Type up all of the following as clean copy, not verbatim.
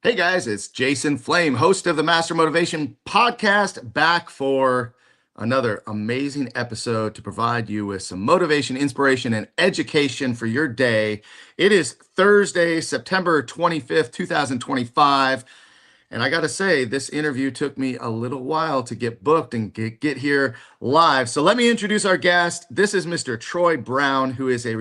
Hey guys, it's Jason Flame, host of the Master Motivation Podcast, back for another amazing episode to provide you with some motivation, inspiration, and education for your day. It is Thursday, September 25th, 2025. And I got to say, this interview took me a little while to get booked and get here live. So let me introduce our guest. This is Mr. Troy Brown, who is a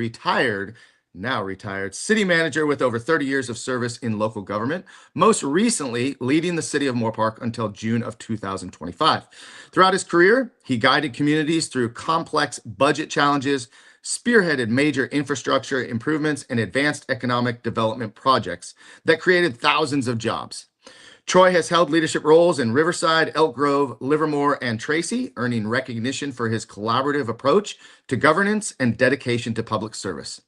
now retired city manager with over 30 years of service in local government, most recently leading the City of Moorpark until June of 2025. Throughout his career, he guided communities through complex budget challenges, spearheaded major infrastructure improvements, and advanced economic development projects that created thousands of jobs. Troy has held leadership roles in Riverside, Elk Grove, Livermore, and Tracy, earning recognition for his collaborative approach to governance and dedication to public service.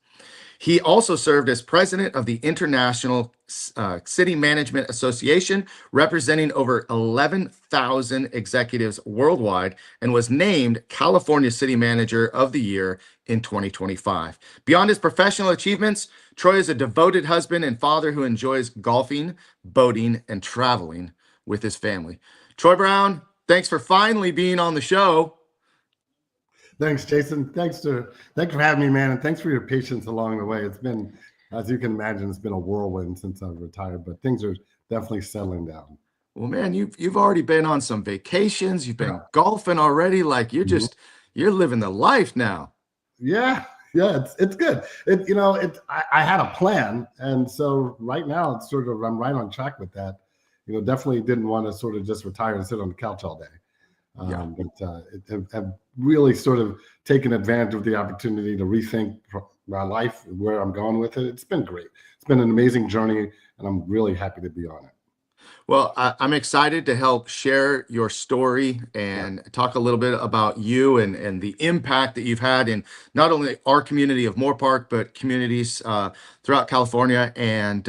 He also served as president of the International City Management Association, representing over 11,000 executives worldwide, and was named California City Manager of the Year in 2025. Beyond his professional achievements, Troy is a devoted husband and father who enjoys golfing, boating, and traveling with his family. Troy Brown, thanks for finally being on the show. Thanks, Jason. Thanks for having me, man, and thanks for your patience along the way. It's been, as you can imagine, it's been a whirlwind since I've retired, but things are definitely settling down. Well, man, you've already been on some vacations. You've been golfing already. Like you're living the life now. Yeah, it's good. I had a plan, and so right now it's sort of I'm right on track with that. Definitely didn't want to sort of just retire and sit on the couch all day. But have really sort of taken advantage of the opportunity to rethink my life, where I'm going with it. It's been great. It's been an amazing journey, and I'm really happy to be on it. Well, I'm excited to help share your story and talk a little bit about you and the impact that you've had in not only our community of Moorpark, but communities throughout California. And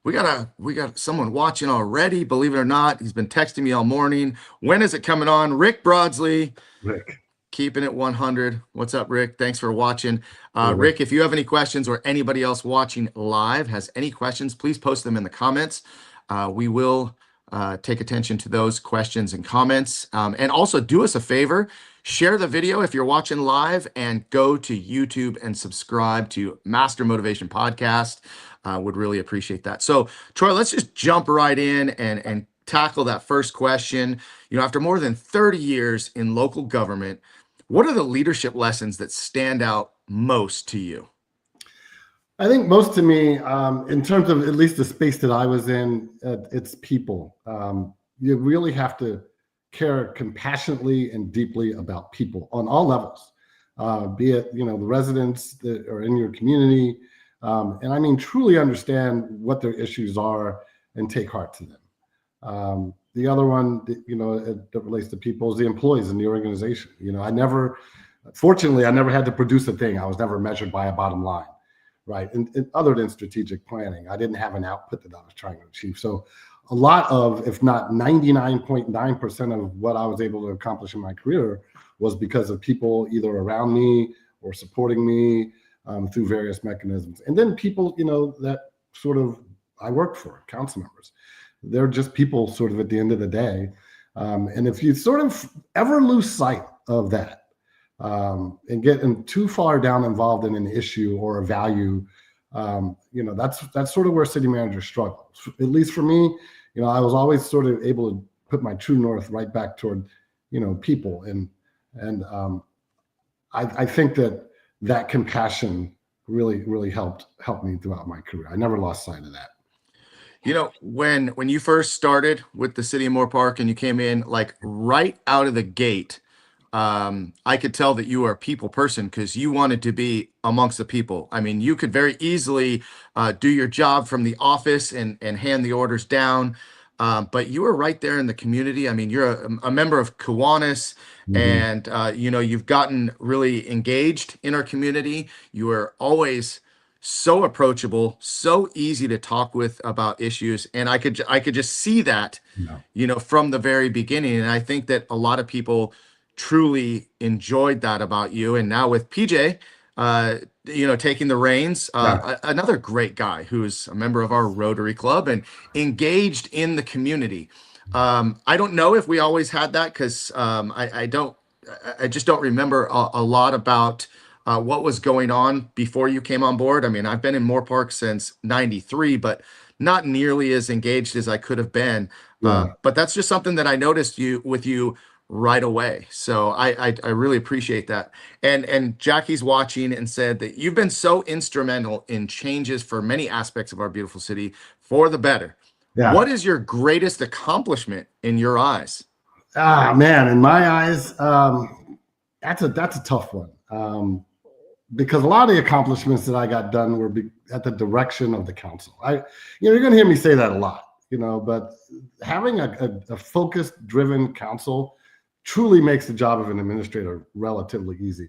we got someone watching already, believe it or not. He's been texting me all morning. When is it coming on? Rick Broadsley. Rick. Keeping it 100. What's up, Rick? Thanks for watching. Rick, if you have any questions or anybody else watching live has any questions, please post them in the comments. We will take attention to those questions and comments. And also do us a favor, share the video if you're watching live and go to YouTube and subscribe to Master Motivation Podcast. Would really appreciate that. So Troy, let's just jump right in and tackle that first question. After more than 30 years in local government, what are the leadership lessons that stand out most to you? I think most to me, in terms of at least the space that I was in, it's people. You really have to care compassionately and deeply about people on all levels, be it, the residents that are in your community. And I mean, truly understand what their issues are and take heart to them. The other one, that relates to people is the employees in the organization. Fortunately, I never had to produce a thing. I was never measured by a bottom line. Right. And other than strategic planning, I didn't have an output that I was trying to achieve. So a lot of, if not 99.9% of what I was able to accomplish in my career was because of people either around me or supporting me through various mechanisms. And then people, that sort of I worked for, council members. They're just people sort of at the end of the day. And if you sort of ever lose sight of that, and getting too far down involved in an issue or a value, that's sort of where city managers struggle. At least for me, I was always sort of able to put my true north right back toward, people. And I think that compassion really helped me throughout my career. I never lost sight of that. When you first started with the City of Moorpark and you came in, like right out of the gate, I could tell that you are a people person because you wanted to be amongst the people. I mean, you could very easily do your job from the office and hand the orders down. But you were right there in the community. I mean, you're a member of Kiwanis, and you've gotten really engaged in our community. You were always so approachable, so easy to talk with about issues, and I could just see that, from the very beginning. And I think that a lot of people truly enjoyed that about you. And now with PJ taking the reins. Yeah. Another great guy who's a member of our Rotary Club and engaged in the community. I don't know if we always had that because I just don't remember a lot about what was going on before you came on board. I mean, I've been in Moorpark since '93, but not nearly as engaged as I could have been. Yeah. But that's just something that I noticed you right away. So I really appreciate that. And Jackie's watching and said that you've been so instrumental in changes for many aspects of our beautiful city for the better. Yeah. What is your greatest accomplishment in your eyes? Ah, man, in my eyes, that's a tough one. Because a lot of the accomplishments that I got done were at the direction of the council. You're going to hear me say that a lot, but having a focused, driven council truly makes the job of an administrator relatively easy.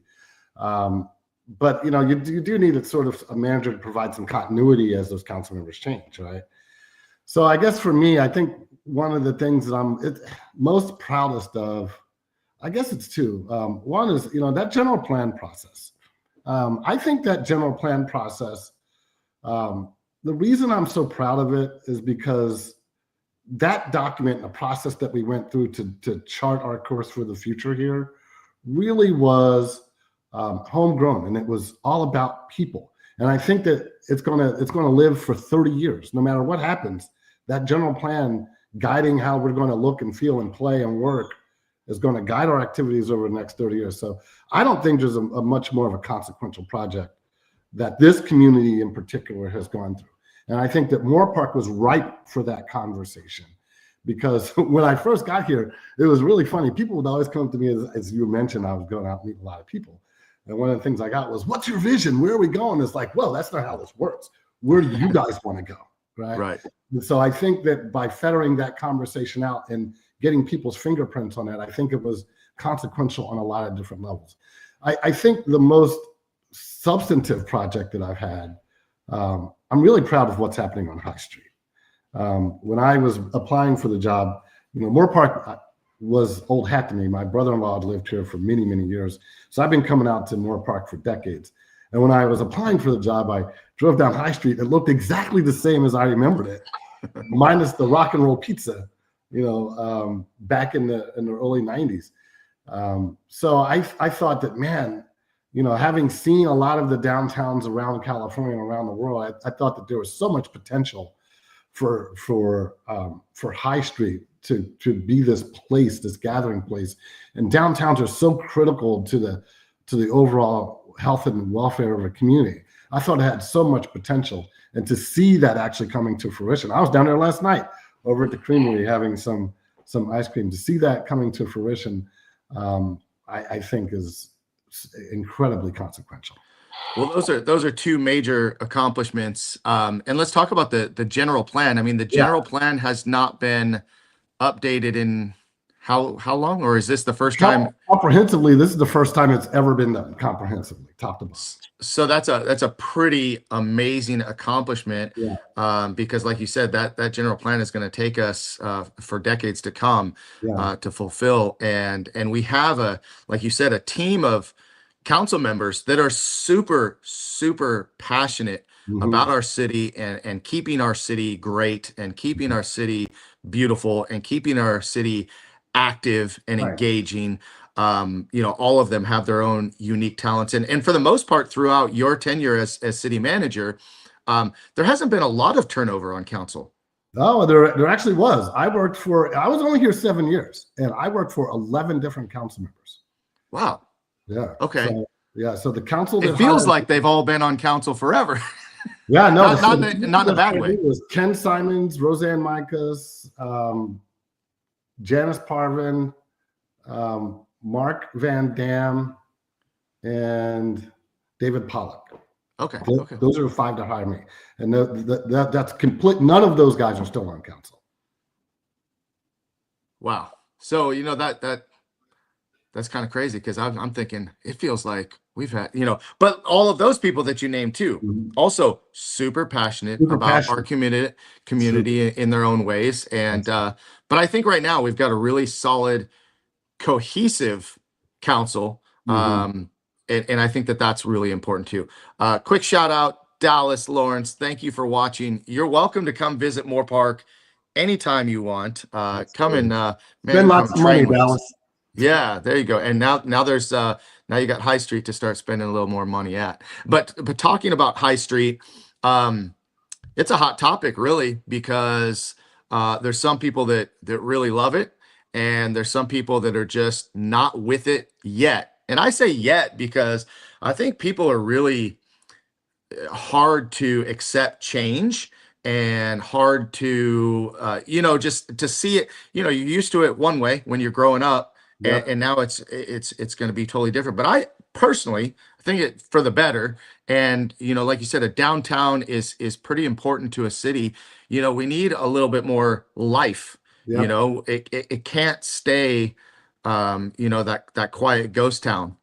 But you do need a manager to provide some continuity as those council members change, right? So I guess for me, I think one of the things that I'm most proudest of, I guess it's two. One is that general plan process. I think that general plan process, the reason I'm so proud of it is because that document and the process that we went through to chart our course for the future here really was homegrown, and it was all about people. And I think that it's gonna live for 30 years, no matter what happens. That general plan guiding how we're going to look and feel and play and work is going to guide our activities over the next 30 years. So I don't think there's a much more of a consequential project that this community in particular has gone through. And I think that Moorpark was ripe for that conversation, because when I first got here, it was really funny. People would always come to me, as you mentioned, I was going out and meeting a lot of people. And one of the things I got was, what's your vision? Where are we going? It's like, well, that's not how this works. Where do you guys want to go? Right. Right. And so I think that by fettering that conversation out and getting people's fingerprints on it, I think it was consequential on a lot of different levels. I think the most substantive project that I've had, I'm really proud of what's happening on High Street. When I was applying for the job, Moorpark was old hat to me. My brother-in-law had lived here for many, many years. So I've been coming out to Moorpark for decades. And when I was applying for the job, I drove down High Street. It looked exactly the same as I remembered it, minus the rock and roll pizza, back in the early 90s. So I thought that, man, having seen a lot of the downtowns around California and around the world, I thought that there was so much potential for High Street to be this place, this gathering place. And downtowns are so critical to the overall health and welfare of a community. I thought it had so much potential, and to see that actually coming to fruition. I was down there last night over at the creamery having some ice cream. To see that coming to fruition, I think is incredibly consequential. Well, those are two major accomplishments. And let's talk about the general plan. I mean, the general plan has not been updated in how long, or is this the first time? Comprehensively, this is the first time it's ever been done comprehensively, top to bottom. So that's a pretty amazing accomplishment. Yeah. Because like you said, that general plan is going to take us for decades to come Yeah. to fulfill. And we have like you said, a team of council members that are super, super passionate about our city and keeping our city great and keeping our city beautiful and keeping our city active and Right. engaging. All of them have their own unique talents. And for the most part, throughout your tenure as city manager, there hasn't been a lot of turnover on council. Oh, there actually was. I was only here 7 years, and I worked for 11 different council members. Wow. Yeah. Okay. So the council. It feels like they've all been on council forever. Yeah, no, not in a bad way. It was Ken Simons, Roseanne Micas, Janice Parvin, Mark Van Dam, and David Pollock. Okay. Those are the 5 that hired me, and that's complete. None of those guys are still on council. Wow. So that's kind of crazy, because I'm thinking it feels like we've had, but all of those people that you named too, also super passionate about our community in their own ways. And, but I think right now we've got a really solid, cohesive council. And I think that that's really important too. Quick shout out, Dallas Lawrence. Thank you for watching. You're welcome to come visit Moore Park anytime you want. Come and Absolutely. man, Spend you come lots and of money, train with us. Dallas. Yeah, there you go. And now there's now you got High Street to start spending a little more money at. But talking about High Street, um, it's a hot topic really because there's some people that really love it, and there's some people that are just not with it yet. And I say yet because I think people are really hard to accept change, and hard to just to see it. You're used to it one way when you're growing up, and Yep. now it's going to be totally different. But I personally think it for the better. And like you said, a downtown is pretty important to a city. We need a little bit more life. Yep. It can't stay that quiet ghost town.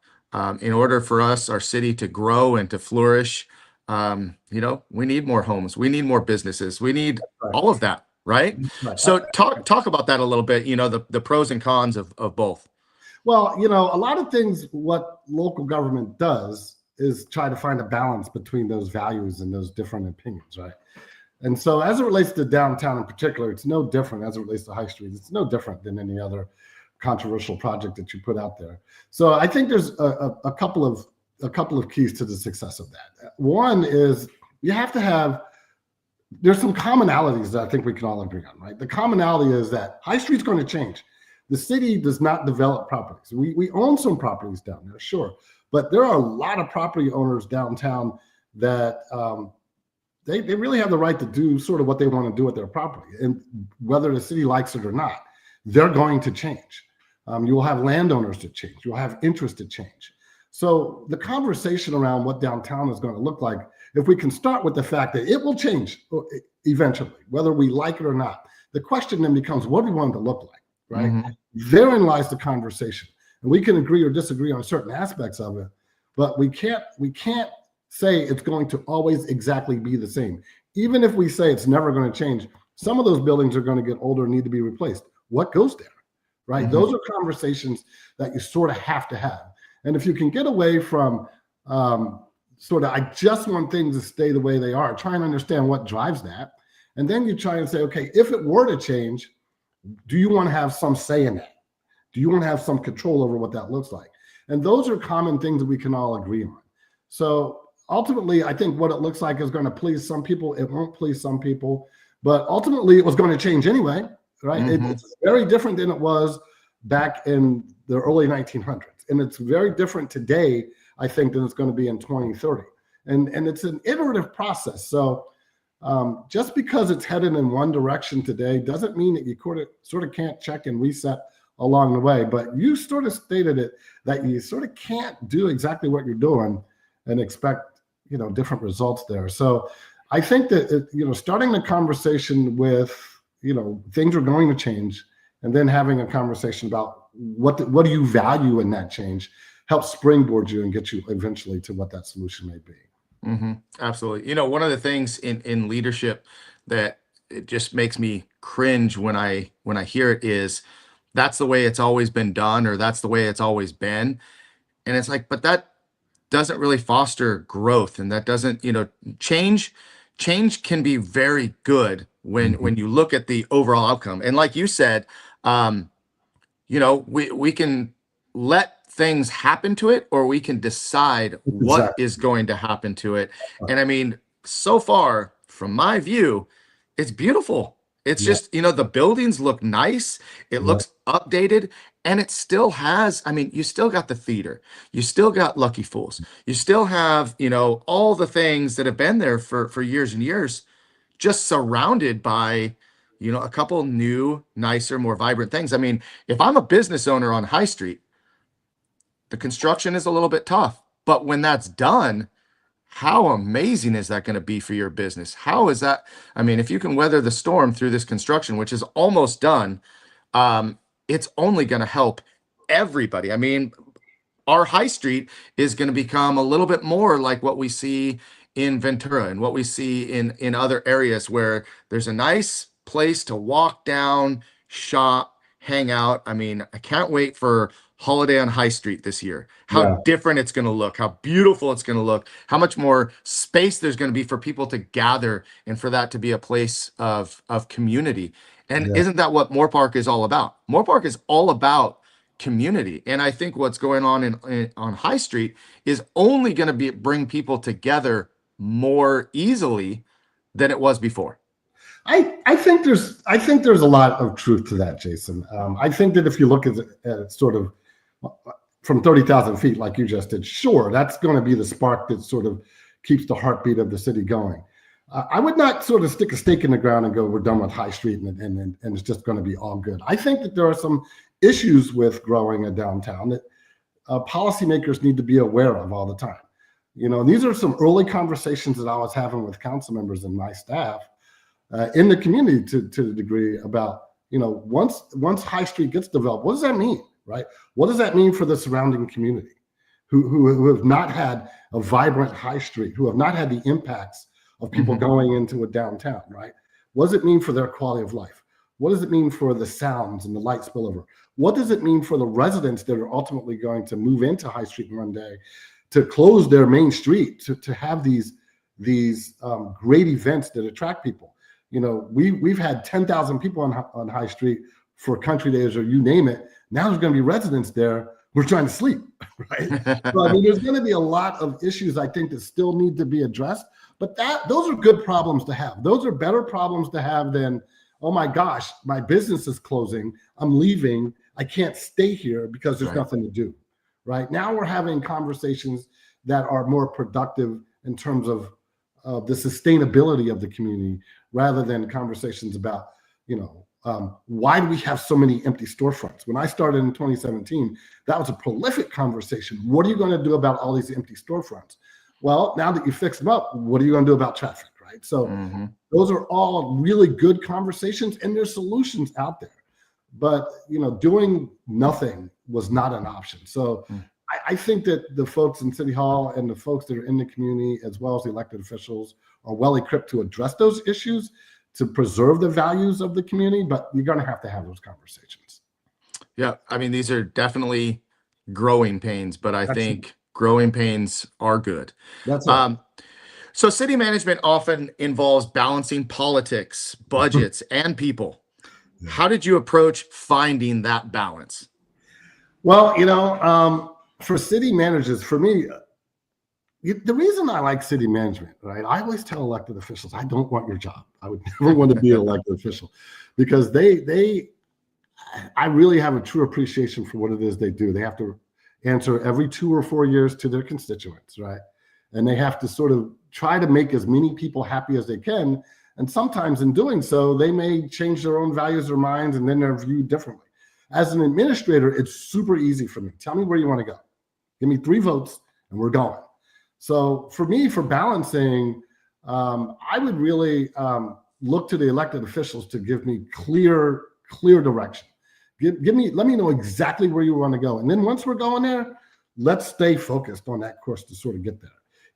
In order for our city to grow and to flourish, we need more homes, we need more businesses, we need Right. all of that, right? Right. So talk about that a little bit, the pros and cons of both. Well, a lot of things, what local government does is try to find a balance between those values and those different opinions, right? And so, as it relates to downtown in particular, it's no different as it relates to High Street. It's no different than any other controversial project that you put out there. So, I think there's a couple of keys to the success of that. One is you have to have. There's some commonalities that I think we can all agree on, right? The commonality is that High Street's going to change. The city does not develop properties. We own some properties down there, sure, but there are a lot of property owners downtown that they really have the right to do sort of what they want to do with their property. And whether the city likes it or not, they're going to change. You will have landowners to change. You'll have interest to change. So the conversation around what downtown is going to look like, if we can start with the fact that it will change eventually, whether we like it or not, the question then becomes, what do we want it to look like, right? Mm-hmm. Therein lies the conversation. And we can agree or disagree on certain aspects of it, but we can't say it's going to always exactly be the same. Even if we say it's never going to change, some of those buildings are going to get older and need to be replaced. What goes there, right? Mm-hmm. Those are conversations that you sort of have to have. And if you can get away from sort of, I just want things to stay the way they are, try and understand what drives that. And then you try and say, okay, if it were to change, do you want to have some say in that? Do you want to have some control over what that looks like? And those are common things that we can all agree on. So ultimately, I think what it looks like is going to please some people. It won't please some people, but ultimately it was going to change anyway, right? Mm-hmm. It's very different than it was back in the early 1900s. And it's very different today, I think, than it's going to be in 2030. And it's an iterative process. So just because it's headed in one direction today doesn't mean that you sort of can't check and reset along the way. But you sort of stated it, that you sort of can't do exactly what you're doing and expect, different results there. So I think that, starting the conversation with, things are going to change, and then having a conversation about what do you value in that change helps springboard you and get you eventually to what that solution may be. Mm-hmm. Absolutely. One of the things in leadership that it just makes me cringe when I hear it is that's the way it's always been done, or that's the way it's always been. And it's like, but that doesn't really foster growth, and that doesn't, change can be very good when you look at the overall outcome. And like you said, we can let things happen to it, or we can decide what Exactly. is going to happen to it. And I mean, so far from my view, it's beautiful. It's Yeah. just, the buildings look nice. It Yeah. looks updated, and it still has, I mean, you still got the theater, you still got Lucky Fools, you still have, all the things that have been there for years and years, just surrounded by, a couple new, nicer, more vibrant things. I mean, if I'm a business owner on High Street, the construction is a little bit tough, but when that's done, how amazing is that going to be for your business? How is that? I mean, if you can weather the storm through this construction, which is almost done, it's only going to help everybody. I mean, our High Street is going to become a little bit more like what we see in Ventura and what we see in other areas, where there's a nice place to walk down, shop, hang out. I mean, I can't wait for Holiday on High Street this year. How Yeah, different it's going to look, how beautiful it's going to look, how much more space there's going to be for people to gather and for that to be a place of community. And yeah. isn't that what Moorpark is all about? Moorpark is all about community. And I think what's going on on High Street is only going to be bring people together more easily than it was before. I think there's a lot of truth to that, Jason. I think that if you look at it sort of from 30,000 feet, like you just did, sure, that's going to be the spark that sort of keeps the heartbeat of the city going. I would not sort of stick a stake in the ground and go, we're done with High Street and it's just going to be all good. I think that there are some issues with growing a downtown that policymakers need to be aware of all the time. You know, these are some early conversations that I was having with council members and my staff in the community to the degree about, you know, once High Street gets developed, what does that mean, right? What does that mean for the surrounding community who have not had a vibrant High Street, who have not had the impacts of people going into a downtown, right? What does it mean for their quality of life? What does it mean for the sounds and the light spillover? What does it mean for the residents that are ultimately going to move into High Street one day to close their main street, to have these great events that attract people? You know, we've had 10,000 people on High Street for country days or you name it. Now there's going to be residents there. We're trying to sleep, right? So, I mean, there's going to be a lot of issues I think that still need to be addressed. But those are good problems to have. Those are better problems to have than, oh my gosh, my business is closing. I'm leaving. I can't stay here because there's nothing to do. Right now, we're having conversations that are more productive in terms of the sustainability of the community, rather than conversations about, you know, why do we have so many empty storefronts? When I started in 2017, that was a prolific conversation. What are you going to do about all these empty storefronts? Well, now that you fixed them up, what are you going to do about traffic, right? So those are all really good conversations, and there's solutions out there. But, you know, doing nothing was not an option. So I think that the folks in City Hall and the folks that are in the community, as well as the elected officials, are well equipped to address those issues, to preserve the values of the community, but you're going to have those conversations. Yeah, I mean, these are definitely growing pains, but I think growing pains are good. That's right. So city management often involves balancing politics, budgets, and people. How did you approach finding that balance? Well, you know, for city managers, for me, the reason I like city management, right? I always tell elected officials, I don't want your job. I would never want to be an elected official, because I really have a true appreciation for what it is they do. They have to answer every 2 or 4 years to their constituents, right? And they have to sort of try to make as many people happy as they can. And sometimes in doing so, they may change their own values or minds, and then they're viewed differently. As an administrator, it's super easy for me. Tell me where you want to go. Give me 3 votes and we're going. So for me, for balancing, I would really look to the elected officials to give me clear direction. Let me know exactly where you want to go. And then once we're going there, let's stay focused on that course to sort of get there.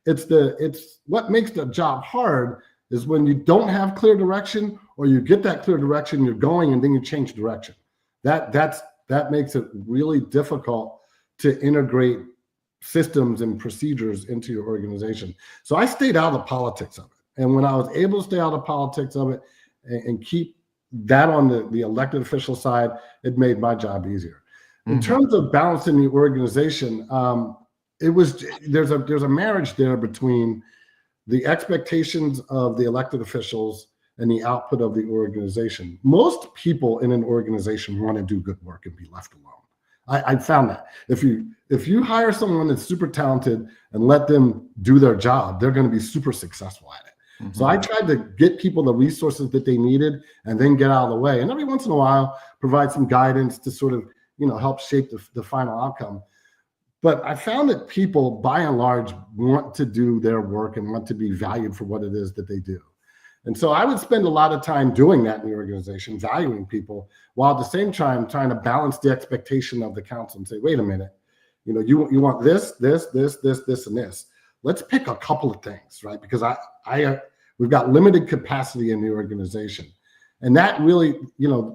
It's what makes the job hard is when you don't have clear direction, or you get that clear direction, you're going, and then you change direction. That makes it really difficult to integrate systems and procedures into your organization. So I stayed out of politics of it. And when I was able to stay out of politics of it and keep that on the elected official side, it made my job easier. In terms of balancing the organization, there's a marriage there between the expectations of the elected officials and the output of the organization. Most people in an organization want to do good work and be left alone. I found that if you hire someone that's super talented and let them do their job, they're going to be super successful at it. So I tried to get people the resources that they needed and then get out of the way. And every once in a while, provide some guidance to sort of, you know, help shape the final outcome. But I found that people, by and large, want to do their work and want to be valued for what it is that they do. And so I would spend a lot of time doing that in the organization, valuing people, while at the same time trying to balance the expectation of the council and say, wait a minute, you know, you want this, and this. Let's pick a couple of things, right? Because we've got limited capacity in the organization. And that really,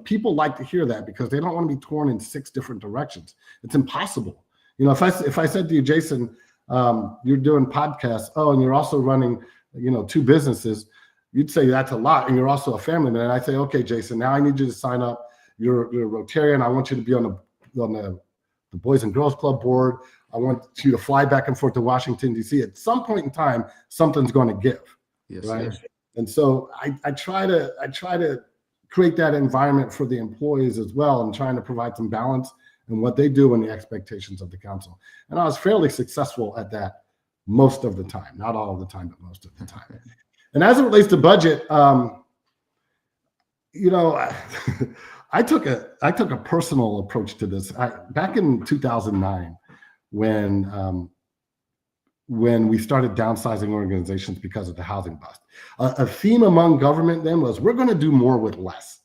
people like to hear that because they don't want to be torn in 6 different directions. It's impossible. If I said to you, Jason, you're doing podcasts, and you're also running, 2 businesses, you'd say that's a lot, and you're also a family man. And I say, okay, Jason, now I need you to sign up. You're a Rotarian. I want you to be on the Boys and Girls Club board. I want you to fly back and forth to Washington, D.C. At some point in time, something's going to give, yes, right? Sir. And so I try to create that environment for the employees as well, and trying to provide some balance in what they do and the expectations of the council. And I was fairly successful at that most of the time, not all of the time, but most of the time. And as it relates to budget, I took a personal approach to this. Back in 2009, when we started downsizing organizations because of the housing bust, a theme among government then was, we're going to do more with less.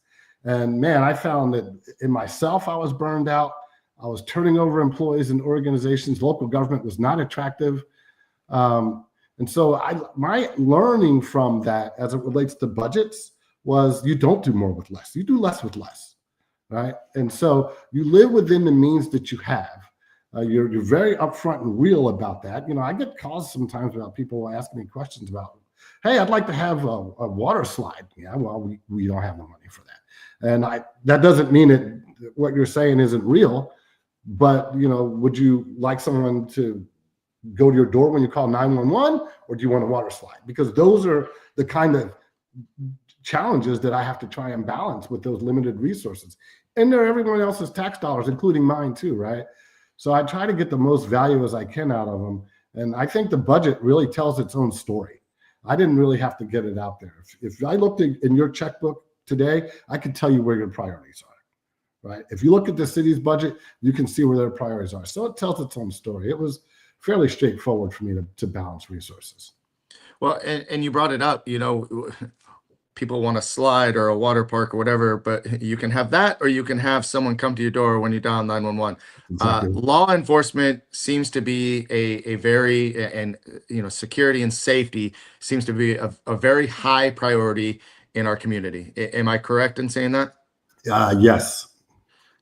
And man, I found that in myself, I was burned out. I was turning over employees in organizations. Local government was not attractive. And so my learning from that as it relates to budgets was, you don't do more with less. You do less with less, right? And so you live within the means that you have. You're very upfront and real about that. I get calls sometimes about people asking me questions about, hey, I'd like to have a water slide. Yeah, well, we don't have the money for that. And that doesn't mean that what you're saying isn't real, but would you like someone to go to your door when you call 911, or do you want a water slide? Because those are the kind of challenges that I have to try and balance with those limited resources. And they're everyone else's tax dollars, including mine too, right? So I try to get the most value as I can out of them. And I think the budget really tells its own story. I didn't really have to get it out there. If I looked in your checkbook today, I could tell you where your priorities are, right? If you look at the city's budget, you can see where their priorities are. So it tells its own story. It was fairly straightforward for me to balance resources. Well, and you brought it up, people want a slide or a water park or whatever, but you can have that, or you can have someone come to your door when you dial 911. Exactly. Law enforcement seems to be a very, and security and safety seems to be a very high priority in our community. Am I correct in saying that? Yes.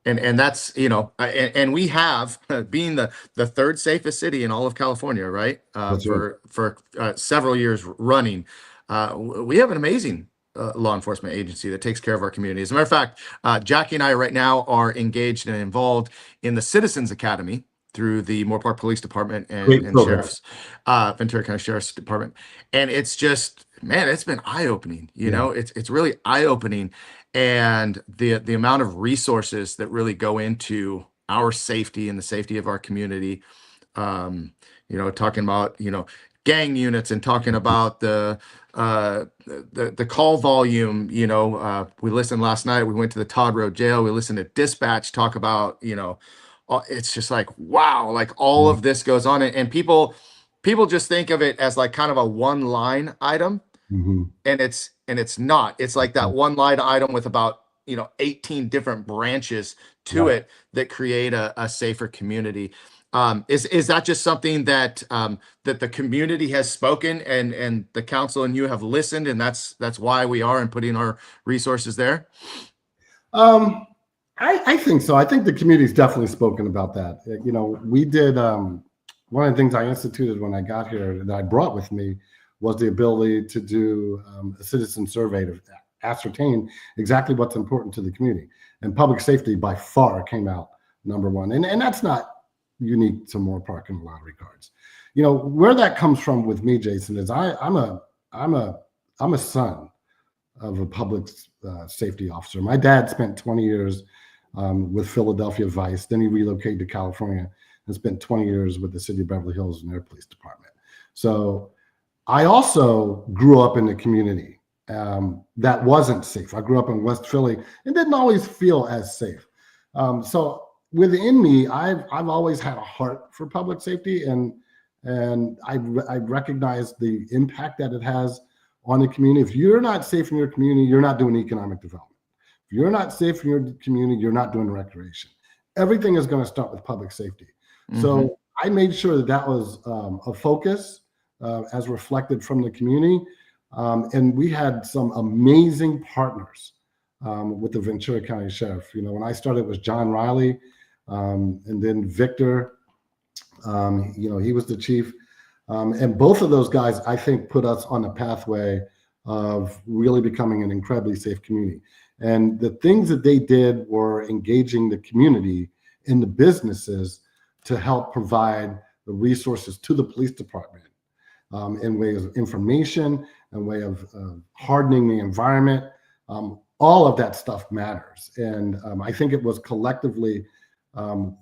And that's, and we have being the third safest city in all of California, right? That's right. For several years running. We have an amazing law enforcement agency that takes care of our community. As a matter of fact, Jackie and I right now are engaged and involved in the Citizens Academy through the Moorpark Police Department and Sheriff's Ventura County Sheriff's Department. And it's just, man, it's been eye-opening. It's really eye-opening. And the amount of resources that really go into our safety and the safety of our community, talking about, gang units, and talking about the call volume. We listened last night, we went to the Todd Road Jail, we listened to dispatch talk about, it's just like, wow, like all of this goes on. And people just think of it as like kind of a one line item. Mm-hmm. And it's not. It's like that one line item with about 18 different branches to it that create a safer community. Is that just something that that the community has spoken, and the council and you have listened, and that's why we are and putting our resources there? I think so. I think the community's definitely spoken about that. We did one of the things I instituted when I got here that I brought with me was the ability to do a citizen survey to ascertain exactly what's important to the community. And public safety by far came out number one. And that's not unique to Moorpark in a lot of regards. Where that comes from with me, Jason, is I'm a son of a public safety officer. My dad spent 20 years with Philadelphia Vice. Then he relocated to California and spent 20 years with the city of Beverly Hills and their police department. So I also grew up in a community that wasn't safe. I grew up in West Philly and didn't always feel as safe. So within me, I've always had a heart for public safety, and I recognize the impact that it has on the community. If you're not safe in your community, you're not doing economic development. If you're not safe in your community, you're not doing recreation. Everything is going to start with public safety. Mm-hmm. So I made sure that was a focus as reflected from the community. And we had some amazing partners with the Ventura County Sheriff. When I started, it was John Riley, and then Victor. He was the chief. And both of those guys, I think, put us on a pathway of really becoming an incredibly safe community. And the things that they did were engaging the community in the businesses to help provide the resources to the police department in ways of information, in way of hardening the environment. All of that stuff matters. And I think it was collectively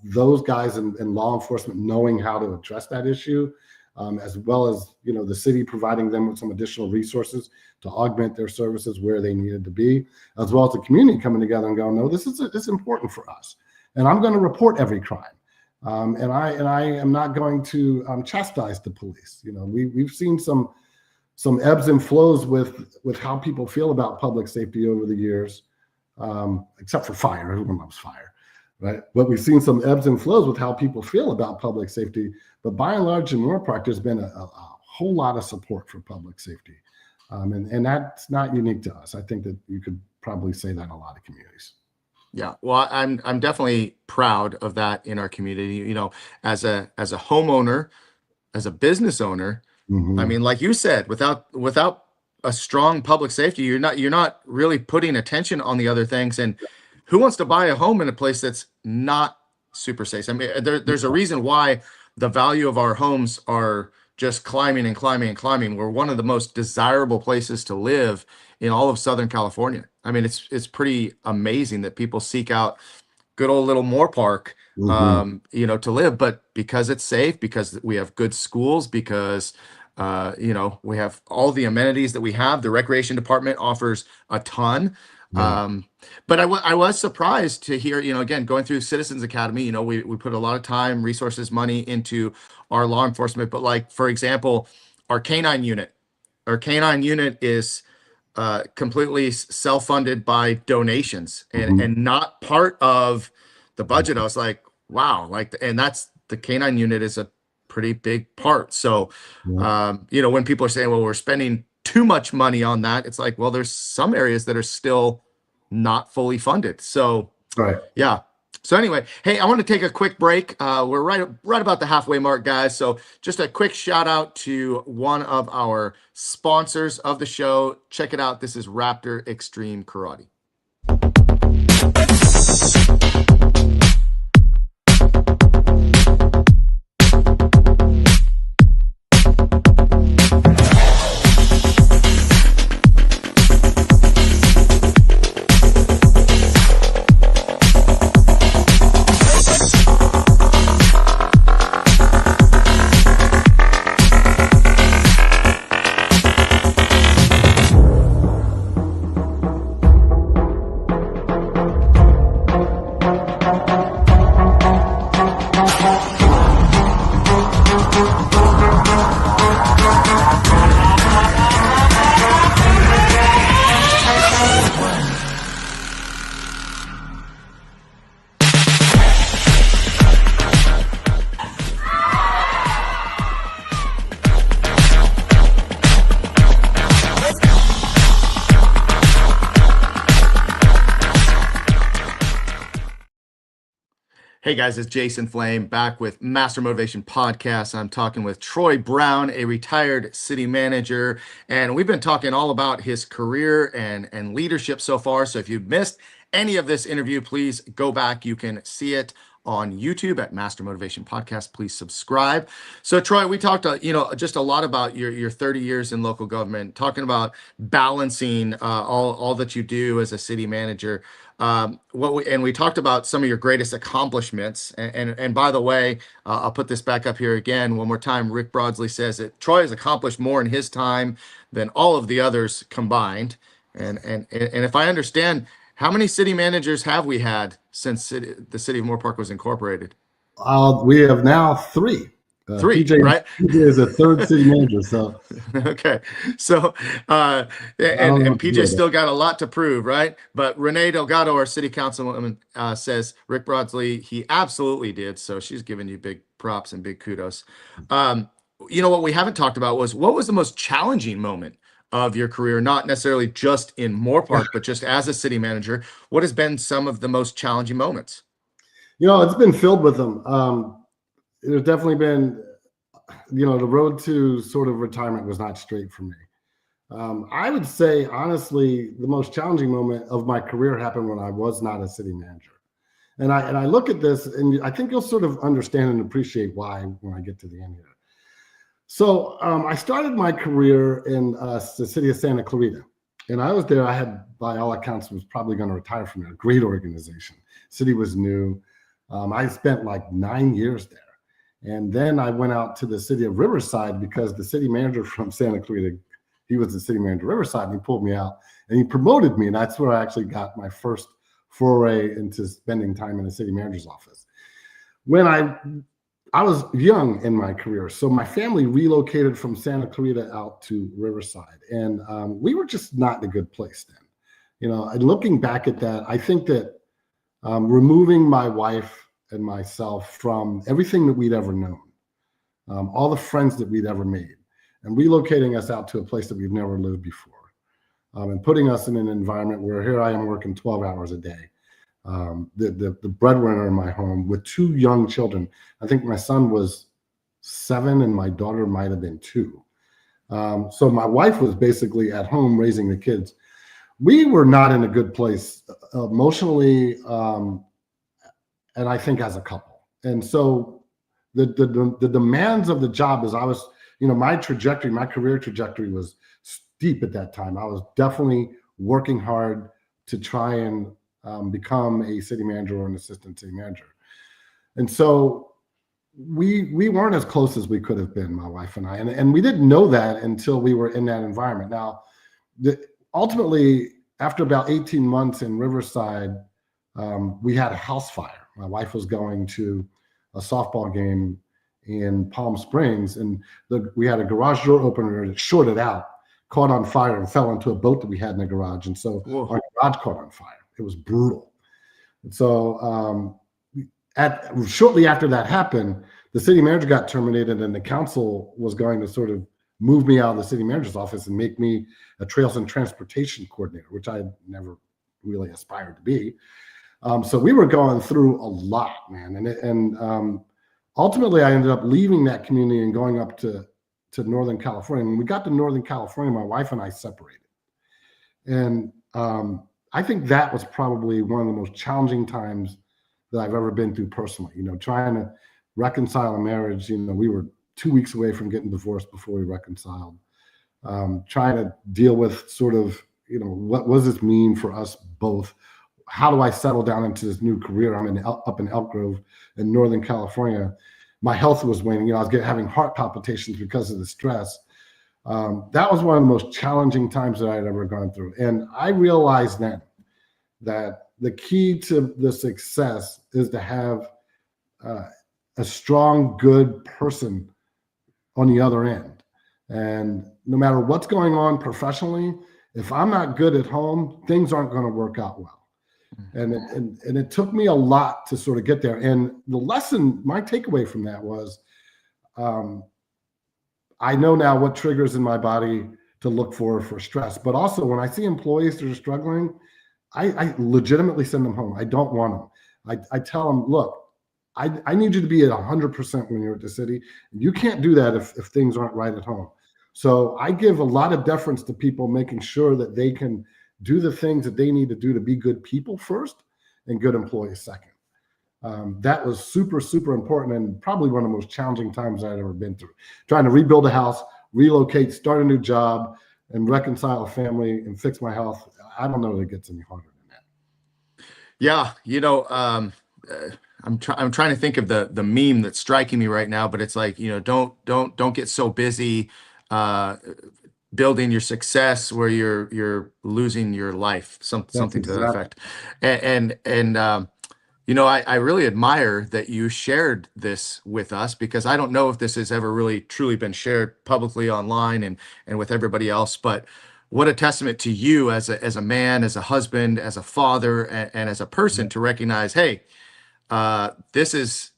those guys in law enforcement knowing how to address that issue, as well as the city providing them with some additional resources to augment their services where they needed to be, as well as the community coming together and going, no, this is important for us, and I'm going to report every crime, and I am not going to chastise the police. We've seen some ebbs and flows with how people feel about public safety over the years, except for fire. Everyone loves fire. Right. But we've seen some ebbs and flows with how people feel about public safety. But by and large, in Moorpark, there's been a whole lot of support for public safety. And that's not unique to us. I think that you could probably say that in a lot of communities. Yeah, well, I'm definitely proud of that in our community. As a homeowner, as a business owner, Mm-hmm. I mean, like you said, without a strong public safety, you're not really putting attention on the other things. And who wants to buy a home in a place that's not super safe? I mean, there's a reason why the value of our homes are just climbing and climbing and climbing. We're one of the most desirable places to live in all of Southern California. I mean, it's pretty amazing that people seek out good old little Moorpark, to live, but because it's safe, because we have good schools, because we have all the amenities that we have. The recreation department offers a ton. Yeah. But I was surprised to hear, again, going through Citizens Academy, we put a lot of time, resources, money into our law enforcement. But like, for example, our canine unit is completely self-funded by donations and not part of the budget. I was like, wow, and that's the canine unit is a pretty big part. So, when people are saying, well, we're spending too much money on that, it's like, well, there's some areas that are still not fully funded. So, Right. yeah. So anyway, hey, I want to take a quick break. We're right about the halfway mark, guys. So just a quick shout out to one of our sponsors of the show. Check it out. This is Raptor Extreme Karate. Hey guys, it's Jason Flame back with Master Motivation Podcast. I'm talking with Troy Brown, a retired city manager, and we've been talking all about his career and leadership so far. So if you've missed any of this interview, please go back. You can see it on YouTube at Master Motivation Podcast. Please subscribe. So Troy, we talked, just a lot about your 30 years in local government, talking about balancing all that you do as a city manager. We talked about some of your greatest accomplishments. And by the way, I'll put this back up here again one more time. Rick Broadsley says that Troy has accomplished more in his time than all of the others combined. And if I understand, how many city managers have we had since the city of Moorpark was incorporated? We have now three. PJ, right? PJ is a third city manager. So okay, so and PJ still got a lot to prove, right? But Renee Delgado, our city councilwoman, says Rick Broadsley, he absolutely did. So she's giving you big props and big kudos. What we haven't talked about was what was the most challenging moment of your career, not necessarily just in Moorpark, but just as a city manager, what has been some of the most challenging moments? It's been filled with them. There's definitely been, the road to sort of retirement was not straight for me. I would say, honestly, the most challenging moment of my career happened when I was not a city manager. And I look at this, and I think you'll sort of understand and appreciate why when I get to the end here. So I started my career in the city of Santa Clarita. And I was there. I had, by all accounts, was probably going to retire from there. Great organization. City was new. I spent like 9 years there. And then I went out to the city of Riverside because the city manager from Santa Clarita, he was the city manager of Riverside, and he pulled me out and he promoted me. And that's where I actually got my first foray into spending time in the city manager's office. When I was young in my career, so my family relocated from Santa Clarita out to Riverside, and we were just not in a good place then. And looking back at that, I think that removing my wife and myself from everything that we'd ever known, all the friends that we'd ever made, and relocating us out to a place that we've never lived before, and putting us in an environment where here I am working 12 hours a day, the breadwinner in my home with 2 young children. I think my son was 7 and my daughter might have been 2. So my wife was basically at home raising the kids. We were not in a good place emotionally, and I think as a couple. And so the demands of the job, as I was, my career trajectory was steep at that time. I was definitely working hard to try and become a city manager or an assistant city manager. And so we weren't as close as we could have been, my wife and I, and we didn't know that until we were in that environment. Now, ultimately, after about 18 months in Riverside, we had a house fire. My wife was going to a softball game in Palm Springs, and we had a garage door opener that shorted out, caught on fire, and fell into a boat that we had in the garage. And so our garage caught on fire. It was brutal. And so shortly after that happened, the city manager got terminated, and the council was going to sort of move me out of the city manager's office and make me a trails and transportation coordinator, which I never really aspired to be. So we were going through a lot, man. And ultimately, I ended up leaving that community and going up to Northern California. When we got to Northern California, my wife and I separated. And I think that was probably one of the most challenging times that I've ever been through personally. Trying to reconcile a marriage. We were 2 weeks away from getting divorced before we reconciled. Trying to deal with sort of, what does this mean for us both? How do I settle down into this new career? I'm up in Elk Grove in Northern California. My health was waning. I was having heart palpitations because of the stress. That was one of the most challenging times that I had ever gone through. And I realized then that the key to the success is to have a strong, good person on the other end. And no matter what's going on professionally, if I'm not good at home, things aren't going to work out well. And it took me a lot to sort of get there. And the lesson, my takeaway from that was, I know now what triggers in my body to look for stress. But also when I see employees that are struggling, I legitimately send them home. I don't want them. I tell them, look, I need you to be at 100% when you're at the city. You can't do that if things aren't right at home. So I give a lot of deference to people, making sure that they can do the things that they need to do to be good people first and good employees second. That was super, super important, and probably one of the most challenging times I'd ever been through. Trying to rebuild a house, relocate, start a new job, and reconcile a family and fix my health. I don't know that it gets any harder than that. Yeah, I'm trying to think of the meme that's striking me right now, but it's like, don't get so busy building your success where you're losing your life, something to that effect. And I really admire that you shared this with us, because I don't know if this has ever really truly been shared publicly online and with everybody else. But what a testament to you as a man, as a husband, as a father, and as a person, to recognize, hey, this is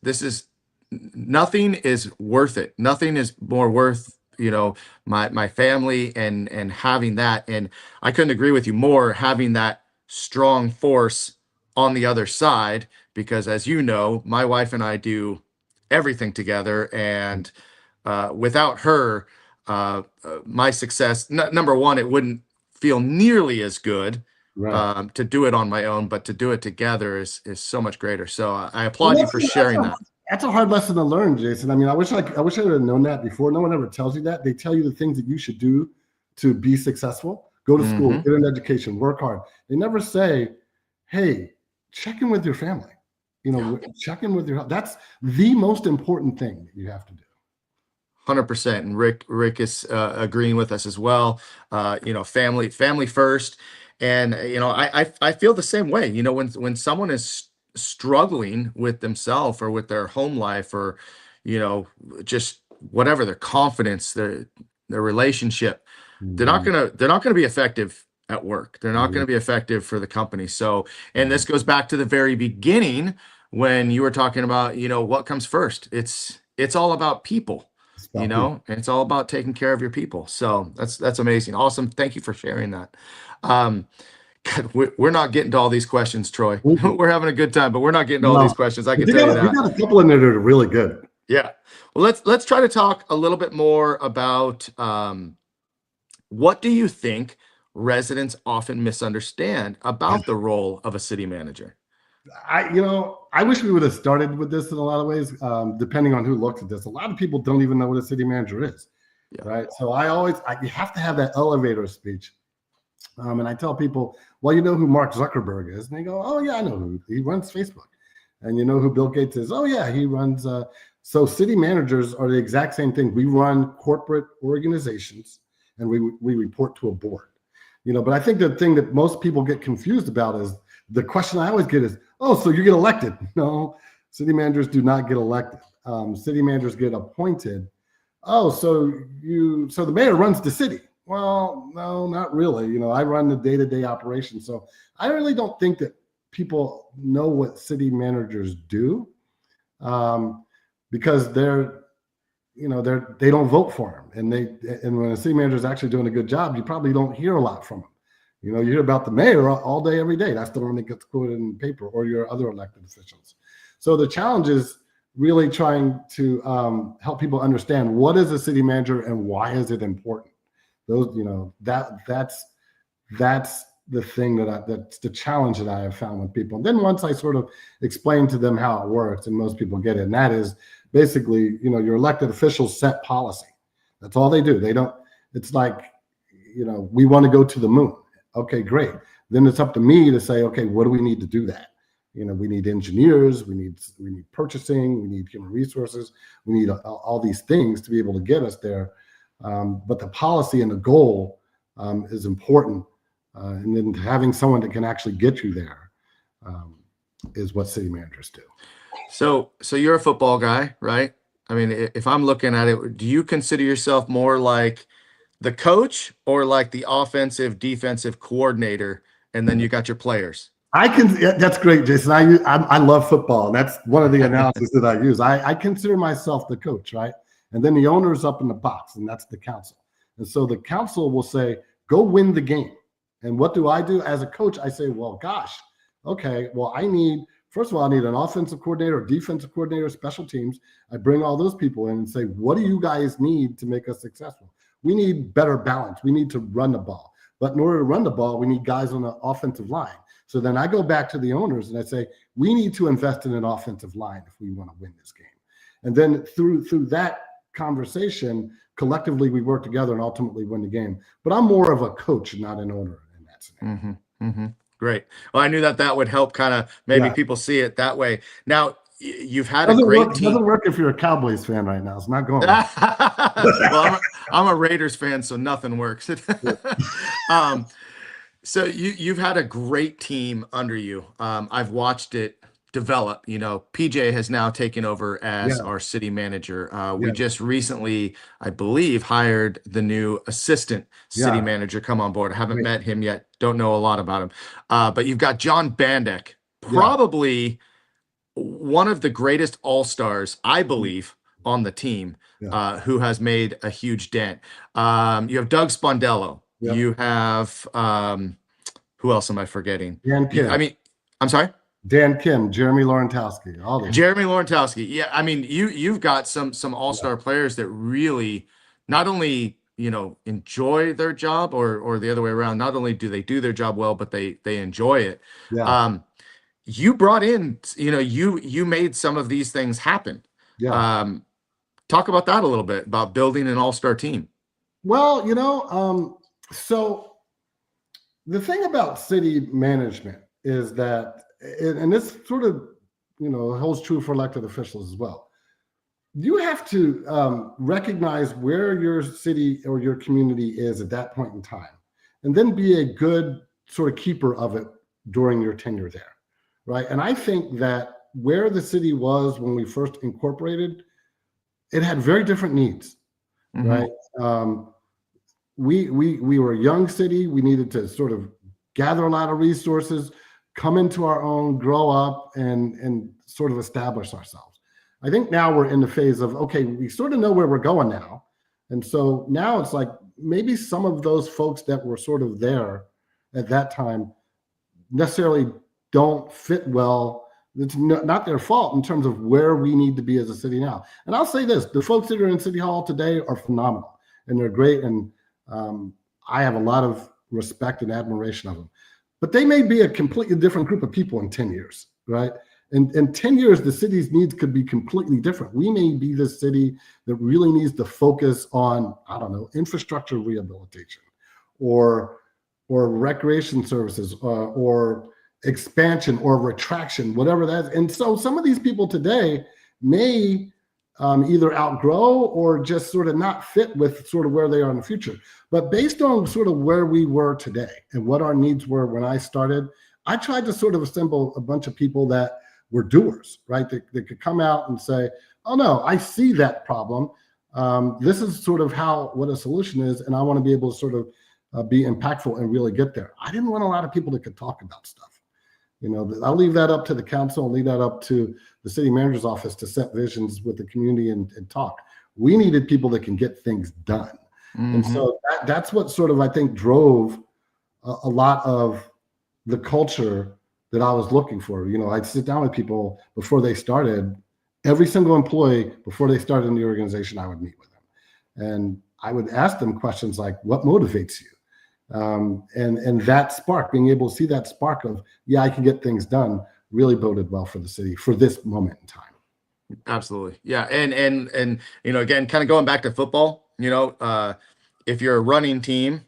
nothing is worth it. Nothing is more worth my family and having that. And I couldn't agree with you more, having that strong force on the other side, because as you know, my wife and I do everything together. And without her, my success, number one, it wouldn't feel nearly as good Right. to do it on my own, but to do it together is so much greater. So I Well, applaud you for sharing that. that's a hard lesson to learn, Jason. I mean, I wish I would have known that before. No one ever tells you that. They tell you the things that you should do to be successful. Go to school, Hmm. get an education, work hard. They never say, "Hey, check in with your family." Check in with your. That's the most important thing that you have to do. 100%. And Rick is agreeing with us as well. Family first. And I feel the same way. When someone is struggling with themselves or with their home life, or you know just whatever, their confidence, their relationship, Mhm. they're not gonna be effective at work. They're not Mhm. gonna be effective for the company. So, and Mhm. this goes back to the very beginning when you were talking about, what comes first. It's all about people, It's about people. and it's all about taking care of your people. So that's amazing. Awesome. Thank you for sharing that. Um, God, we're not getting to all these questions, Troy. Mhm. We're having a good time, but we're not getting to all these No, questions. I but can tell you you that. got a couple in there that are really good. Yeah. Well, let's try to talk a little bit more about what do you think residents often misunderstand about the role of a city manager? I wish we would have started with this in a lot of ways, depending on who looks at this. A lot of people don't even know what a city manager is, Yeah. right? So you have to have that elevator speech. And I tell people, well, you know who Mark Zuckerberg is? And they go, oh, yeah, I know who he runs Facebook. And you know who Bill Gates is? Oh, yeah, he runs. So city managers are the exact same thing. We run corporate organizations and we report to a board. But I think the thing that most people get confused about is the question I always get is, oh, so you get elected. No, city managers do not get elected. City managers get appointed. Oh, so the mayor runs the city. Well, no, not really. I run the day-to-day operation. So I really don't think that people know what city managers do, um, because they don't vote for them. And when a city manager is actually doing a good job, you probably don't hear a lot from them. You hear about the mayor all day, every day. That's the one that gets quoted in the paper, or your other elected officials. So the challenge is really trying to help people understand what is a city manager and why is it important. That's the thing that's the challenge that I have found with people. And then once I sort of explain to them how it works, and most people get it, and that is basically, your elected officials set policy. That's all they do. They don't. It's like, we want to go to the moon. Okay, great. Then it's up to me to say, okay, what do we need to do that? We need engineers, we need purchasing, we need human resources, we need all these things to be able to get us there. But the policy and the goal is important, and then having someone that can actually get you there is what city managers do. So you're a football guy, right? I mean, if I'm looking at it, do you consider yourself more like the coach or like the offensive defensive coordinator, and then you got your players? I can. That's great, Jason. I love football, and that's one of the analysis that I use. I consider myself the coach, right? And then the owner is up in the box, and that's the council. And so the council will say, "Go win the game." And what do I do as a coach? I say, "Well, gosh, okay. Well, first of all, I need an offensive coordinator, defensive coordinator, special teams. I bring all those people in and say, what do you guys need to make us successful? We need better balance. We need to run the ball. But in order to run the ball, we need guys on the offensive line." So then I go back to the owners and I say, we need to invest in an offensive line if we want to win this game. And then through that conversation, collectively we work together and ultimately win the game. But I'm more of a coach, not an owner in that scenario. Mm-hmm, mm-hmm. Great. Well, I knew that would help kind of maybe Yeah. people see it that way. Now, you've had a Doesn't great work. team. Doesn't work if you're a Cowboys fan right now. It's not going well. Well, I'm a Raiders fan, so nothing works. um, so you've had a great team under you. I've watched it develop. PJ has now taken over as Yeah. our city manager. We Yeah. just recently, I believe, hired the new assistant city Yeah. manager come on board. I haven't Great. met him yet. Don't know a lot about him. But you've got John Bandek, Yeah. probably one of the greatest all-stars, I believe, on the team Yeah. who has made a huge dent. You have Doug Spondello. Yep. You have who else am I forgetting? Dan Kim. I mean, I'm sorry. Dan Kim, Jeremy Lawrentowski, all those. Jeremy Lawrentowski. Yeah, I mean, you've got some all-star players that really not only, enjoy their job or the other way around, not only do they do their job well, but they enjoy it. Yeah. You brought in, you made some of these things happen. Yeah. Talk about that a little bit, about building an all-star team. Well, so the thing about city management is that, and this sort of, holds true for elected officials as well. You have to recognize where your city or your community is at that point in time, and then be a good sort of keeper of it during your tenure there, right? And I think that where the city was when we first incorporated, it had very different needs, right? We were a young city. We needed to sort of gather a lot of resources, come into our own, grow up, and sort of establish ourselves. I think now we're in the phase of, okay, we sort of know where we're going now. And so now it's like maybe some of those folks that were sort of there at that time necessarily don't fit well. It's not their fault in terms of where we need to be as a city now. And I'll say this, the folks that are in City Hall today are phenomenal and they're great. And I have a lot of respect and admiration of them. But they may be a completely different group of people in 10 years, right? In 10 years, the city's needs could be completely different. We may be the city that really needs to focus on, I don't know, infrastructure rehabilitation or recreation services or expansion or retraction, whatever that is. And so some of these people today may either outgrow or just sort of not fit with sort of where they are in the future. But based on sort of where we were today and what our needs were when I started, I tried to sort of assemble a bunch of people that were doers, right? That could come out and say, oh no, I see that problem. This is sort of what a solution is. And I want to be able to sort of be impactful and really get there. I didn't want a lot of people that could talk about stuff. I'll leave that up to the council and leave that up to the city manager's office to set visions with the community and talk. We needed people that can get things done. And so that's what sort of, I think, drove a lot of the culture that I was looking for. I'd sit down with people before they started, every single employee before they started in the organization, I would meet with them. And I would ask them questions like, what motivates you? And that spark, being able to see that spark of, yeah, I can get things done, really boded well for the city for this moment in time. Absolutely. Yeah. And again, kind of going back to football, if you're a running team,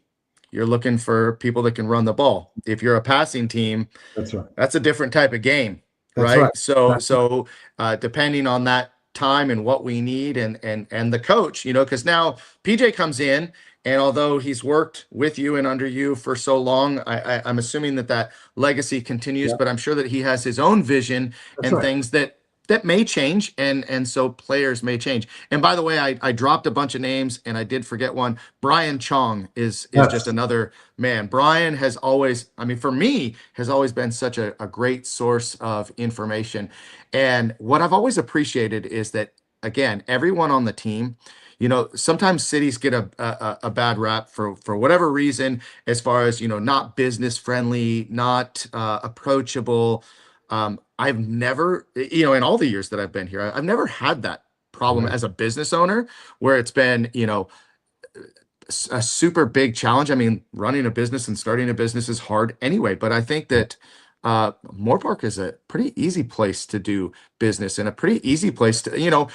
you're looking for people that can run the ball. If you're a passing team, that's right. That's a different type of game, That's right? right. So depending on that time and what we need and the coach, because now PJ comes in, and although he's worked with you and under you for so long, I'm assuming that legacy continues, but I'm sure that he has his own vision and things that may change, and so players may change. And by the way, I dropped a bunch of names and I did forget one. Brian Chong is just another man. Brian has always, for me, has always been such a great source of information. And what I've always appreciated is that, again, everyone on the team, sometimes cities get a bad rap for whatever reason, as far as, not business friendly, not approachable. I've never, in all the years that I've been here, I've never had that problem as a business owner where it's been, a super big challenge. Running a business and starting a business is hard anyway, but I think that Moorpark is a pretty easy place to do business and a pretty easy place to,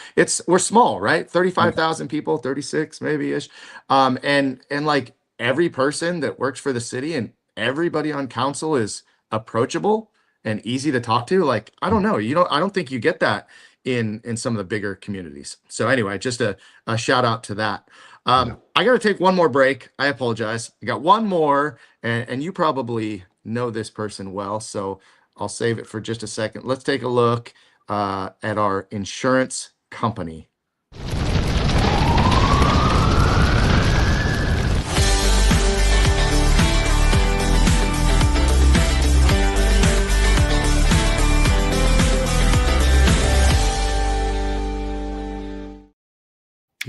we're small, right? 35,000 people, 36 maybe ish. And like every person that works for the city and everybody on council is approachable and easy to talk to. Like, I don't know, I don't think you get that in some of the bigger communities. So anyway, just a shout out to that. I got to take one more break. I apologize. I got one more, and you probably know this person well, so I'll save it for just a second. Let's take a look at our insurance company.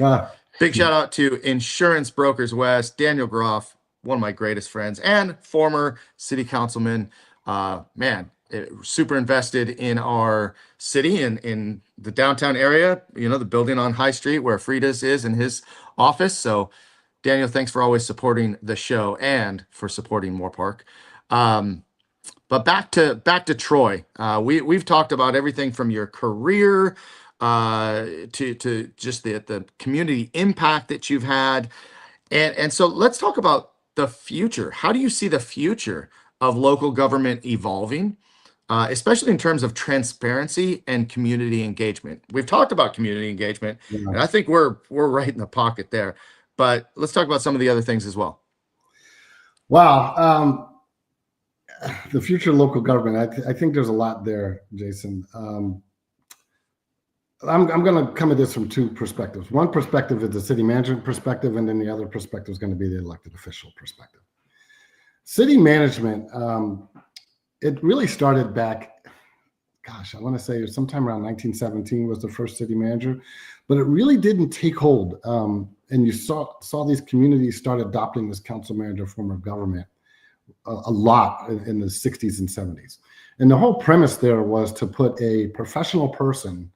Ah, Big shout out to Insurance Brokers West, Daniel Groff, one of my greatest friends, and former city councilman. Super invested in our city and in the downtown area, the building on High Street where Frida's is in his office. So, Daniel, thanks for always supporting the show and for supporting Moorpark. But back to Troy. We've talked about everything from your career to just the community impact that you've had, and so let's talk about the future. How do you see the future of local government evolving, especially in terms of transparency and community engagement? We've talked about community engagement, yeah. and I think we're right in the pocket there. But let's talk about some of the other things as well. Wow. The future of local government, I think there's a lot there, Jason. I'm going to come at this from two perspectives. One perspective is the city management perspective, and then the other perspective is going to be the elected official perspective. City management, it really started back, gosh, I want to say sometime around 1917 was the first city manager, but it really didn't take hold. And you saw these communities start adopting this council manager form of government a lot in the 60s and 70s. And the whole premise there was to put a professional person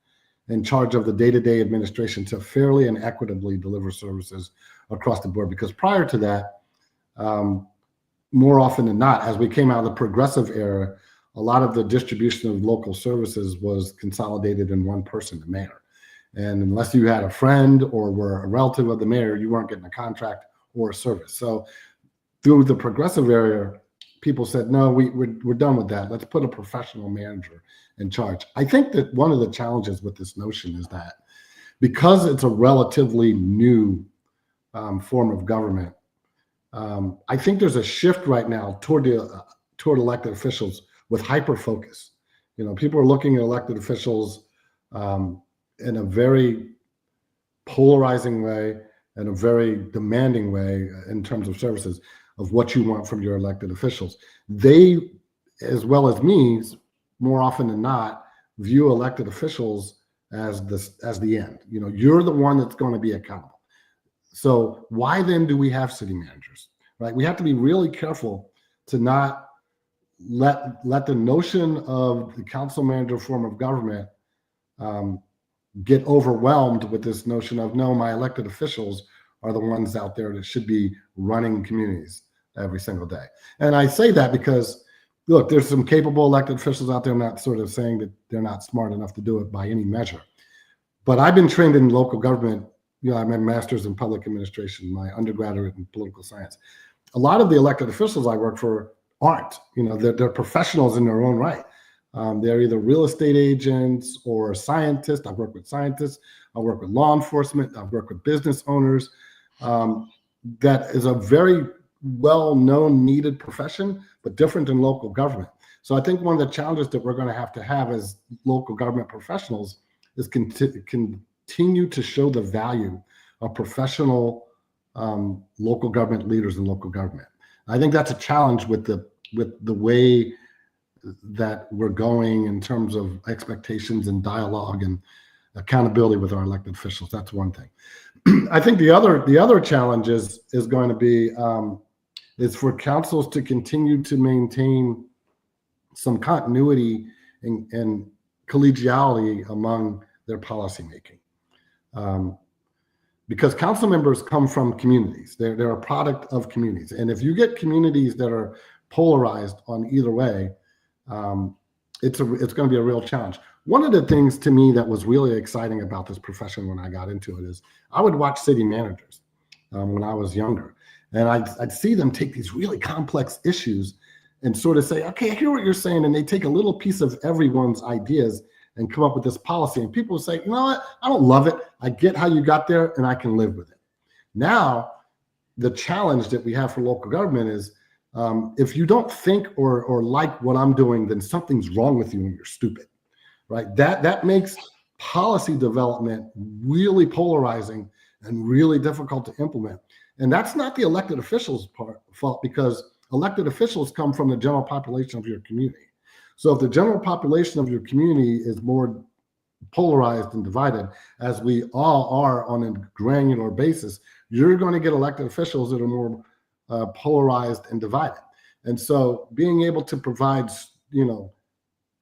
in charge of the day-to-day administration to fairly and equitably deliver services across the board. Because prior to that, more often than not, as we came out of the progressive era, a lot of the distribution of local services was consolidated in one person, the mayor. And unless you had a friend or were a relative of the mayor, you weren't getting a contract or a service. So through the progressive era, people said, no, we're done with that. Let's put a professional manager in charge. I think that one of the challenges with this notion is that because it's a relatively new form of government, I think there's a shift right now toward elected officials with hyper focus. People are looking at elected officials in a very polarizing way and a very demanding way in terms of services of what you want from your elected officials. They, as well as me, more often than not, view elected officials as the end. You're the one that's going to be accountable. So why then do we have city managers, right? We have to be really careful to not let the notion of the council manager form of government get overwhelmed with this notion of, no, my elected officials are the ones out there that should be running communities every single day. And I say that because, look, there's some capable elected officials out there. I'm not sort of saying that they're not smart enough to do it by any measure. But I've been trained in local government. I have my master's in public administration, my undergraduate in political science. A lot of the elected officials I work for aren't. They're professionals in their own right. They're either real estate agents or scientists. I've worked with scientists. I work with law enforcement. I've worked with business owners. That is a very well-known, needed profession, but different than local government. So I think one of the challenges that we're going to have as local government professionals is continue to show the value of professional local government leaders in local government. I think that's a challenge with the way that we're going in terms of expectations and dialogue and accountability with our elected officials. That's one thing. I think the other challenge is going to be is for councils to continue to maintain some continuity and collegiality among their policymaking. Because council members come from communities. They're a product of communities. And if you get communities that are polarized on either way, it's going to be a real challenge. One of the things to me that was really exciting about this profession when I got into it is I would watch city managers when I was younger. And I'd see them take these really complex issues and sort of say, okay, I hear what you're saying. And they take a little piece of everyone's ideas and come up with this policy. And people say, you know what? I don't love it. I get how you got there and I can live with it. Now, the challenge that we have for local government is if you don't think or like what I'm doing, then something's wrong with you and you're stupid, right? That makes policy development really polarizing and really difficult to implement. And that's not the elected officials' fault, because elected officials come from the general population of your community. So if the general population of your community is more polarized and divided, as we all are on a granular basis, you're going to get elected officials that are more polarized and divided. And so being able to provide,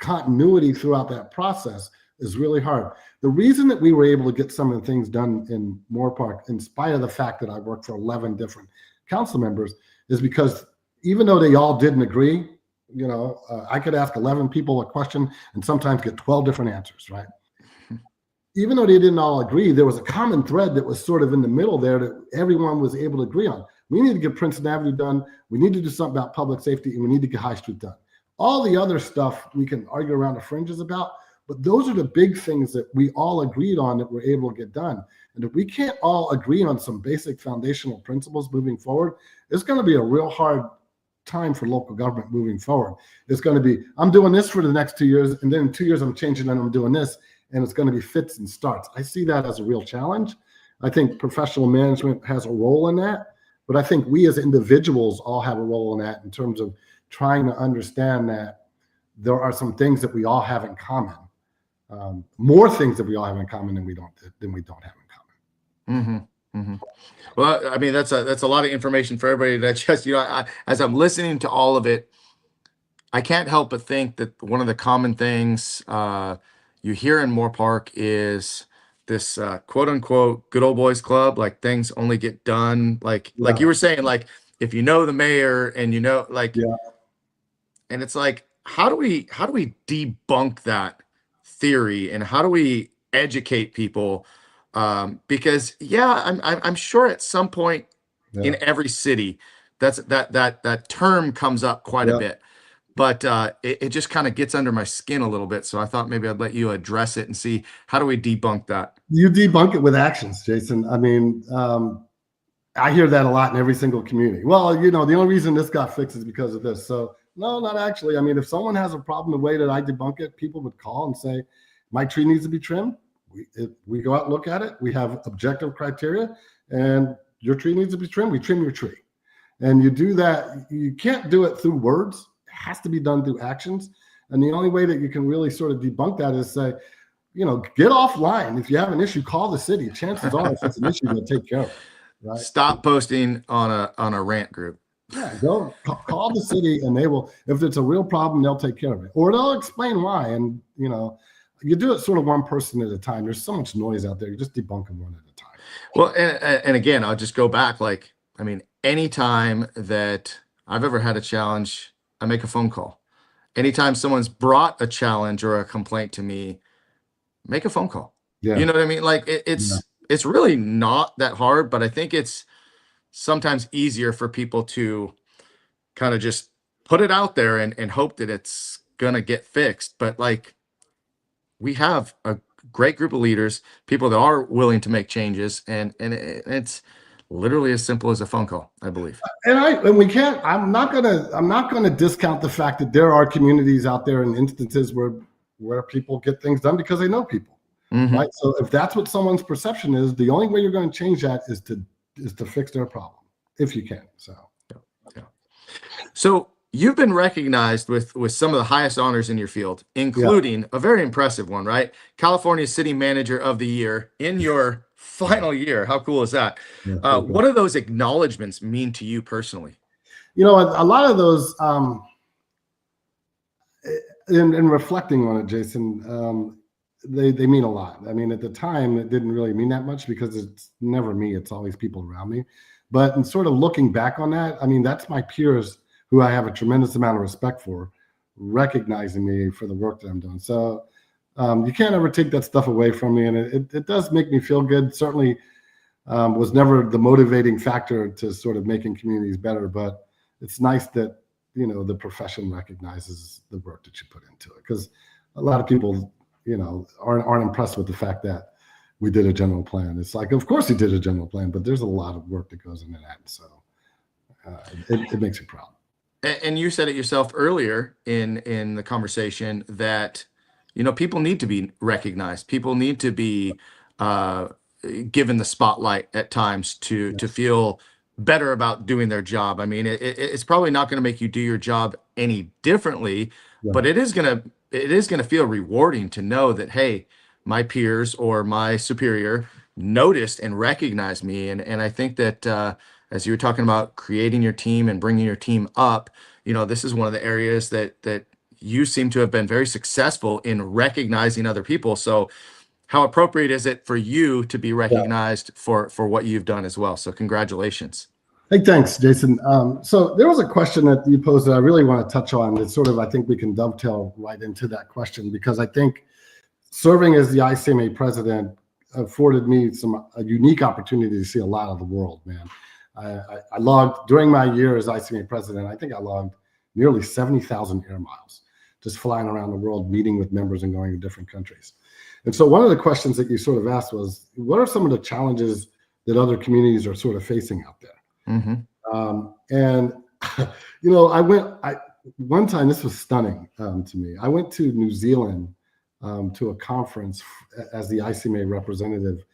continuity throughout that process is really hard. The reason that we were able to get some of the things done in Moorpark, in spite of the fact that I worked for 11 different council members, is because even though they all didn't agree, I could ask 11 people a question and sometimes get 12 different answers, right? Even though they didn't all agree, there was a common thread that was sort of in the middle there that everyone was able to agree on. We need to get Princeton Avenue done. We need to do something about public safety, and we need to get High Street done. All the other stuff we can argue around the fringes about, but those are the big things that we all agreed on that we're able to get done. And if we can't all agree on some basic foundational principles moving forward, it's going to be a real hard time for local government moving forward. It's going to be, I'm doing this for the next 2 years, and then in 2 years I'm changing and I'm doing this, and it's going to be fits and starts. I see that as a real challenge. I think professional management has a role in that, but I think we as individuals all have a role in that, in terms of trying to understand that there are some things that we all have in common, more things that we all have in common than we don't have in common. Mm-hmm. Mm-hmm. Well, I mean, that's a lot of information for everybody to digest. As I'm listening to all of it, I can't help but think that one of the common things you hear in Moorpark is this quote unquote good old boys club. Like, things only get done like you were saying, like, if you know the mayor and and it's like, how do we debunk that theory, and how do we educate people? Because I'm sure at some point in every city that term comes up quite a bit, but it just kind of gets under my skin a little bit. So I thought maybe I'd let you address it and see, how do we debunk that? You debunk it with actions, Jason. I mean, I hear that a lot in every single community. Well, the only reason this got fixed is because of this. So no, not actually. I mean, if someone has a problem, the way that I debunk it, people would call and say, my tree needs to be trimmed. We go out and look at it. We have objective criteria, and your tree needs to be trimmed. We trim your tree. And you do that. You can't do it through words. It has to be done through actions. And the only way that you can really sort of debunk that is say, get offline. If you have an issue, call the city. Chances are, if it's an issue, they'll take care of it. Right? Stop posting on a rant group. Yeah, go call the city, and they will. If it's a real problem, they'll take care of it, or they'll explain why. And you do it sort of one person at a time. There's so much noise out there. You just debunk them one at a time. Well, and again, I'll just go back. Like, I mean, anytime that I've ever had a challenge, I make a phone call. Anytime someone's brought a challenge or a complaint to me, make a phone call. Yeah. You know what I mean? Like, it's really not that hard, but I think it's sometimes easier for people to kind of just put it out there and hope that it's gonna get fixed. But like, we have a great group of leaders, people that are willing to make changes, and it's literally as simple as a phone call, I believe. And we can't. I'm not gonna discount the fact that there are communities out there and instances where people get things done because they know people, right? So if that's what someone's perception is, the only way you're going to change that is to fix their problem, if you can. So, yeah. So you've been recognized with some of the highest honors in your field, including a very impressive one, right? California City Manager of the Year in your final year. How cool is that? What do those acknowledgments mean to you personally? A lot of those, in reflecting on it, Jason, they mean a lot. I mean, at the time, it didn't really mean that much because it's never me. It's always people around me. But in sort of looking back on that, I mean, that's my peers who I have a tremendous amount of respect for, recognizing me for the work that I'm doing. So you can't ever take that stuff away from me. And it does make me feel good. Certainly was never the motivating factor to sort of making communities better. But it's nice that, the profession recognizes the work that you put into it. Because a lot of people, aren't impressed with the fact that we did a general plan. It's like, of course you did a general plan, but there's a lot of work that goes into that. So it makes you proud. And you said it yourself earlier in the conversation that, people need to be recognized. People need to be given the spotlight at times to feel better about doing their job. I mean, it's probably not going to make you do your job any differently, but it is going to feel rewarding to know that, hey, my peers or my superior noticed and recognized me. And I think that as you were talking about creating your team and bringing your team up, this is one of the areas that you seem to have been very successful in recognizing other people. So how appropriate is it for you to be Yeah. recognized for what you've done as well? So congratulations. Hey, thanks, Jason. So there was a question that you posed that I really want to touch on. That sort of, I think we can dovetail right into that question, because I think serving as the ICMA president afforded me a unique opportunity to see a lot of the world, man. I logged, during my year as ICMA president, I think I logged nearly 70,000 air miles, just flying around the world, meeting with members and going to different countries. And so one of the questions that you sort of asked was, what are some of the challenges that other communities are sort of facing out there? And one time, this was stunning to me. I went to New Zealand to a conference as the ICMA representative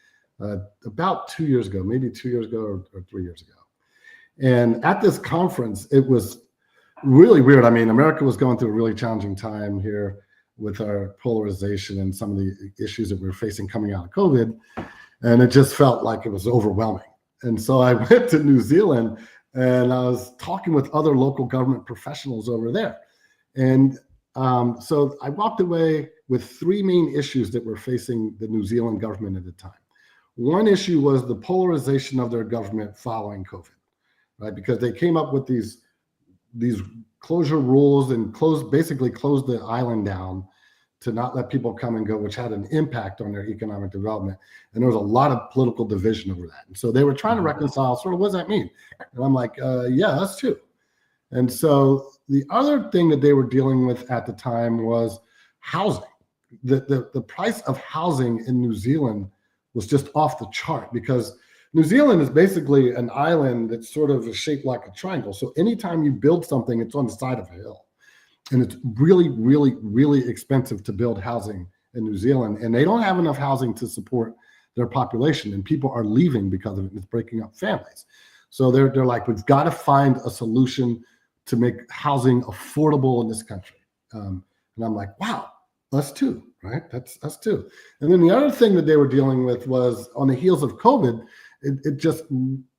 about 2 years ago, maybe 2 years ago or 3 years ago. And at this conference, it was really weird. I mean, America was going through a really challenging time here with our polarization and some of the issues that we were facing coming out of COVID. And it just felt like it was overwhelming. And so I went to New Zealand and I was talking with other local government professionals over there. And so I walked away with three main issues that were facing the New Zealand government at the time. One issue was the polarization of their government following COVID, right? Because they came up with these closure rules and basically closed the island down to not let people come and go, which had an impact on their economic development. And there was a lot of political division over that. And so they were trying to reconcile sort of, what does that mean? And I'm like, yeah, us too. And so the other thing that they were dealing with at the time was housing. The price of housing in New Zealand was just off the chart, because New Zealand is basically an island that's sort of shaped like a triangle. So anytime you build something, it's on the side of a hill. And it's really, really, really expensive to build housing in New Zealand. And they don't have enough housing to support their population. And people are leaving because of it. It's breaking up families. So they're like, we've got to find a solution to make housing affordable in this country. And I'm like, wow, us too, right? That's us too. And then the other thing that they were dealing with was, on the heels of COVID, it just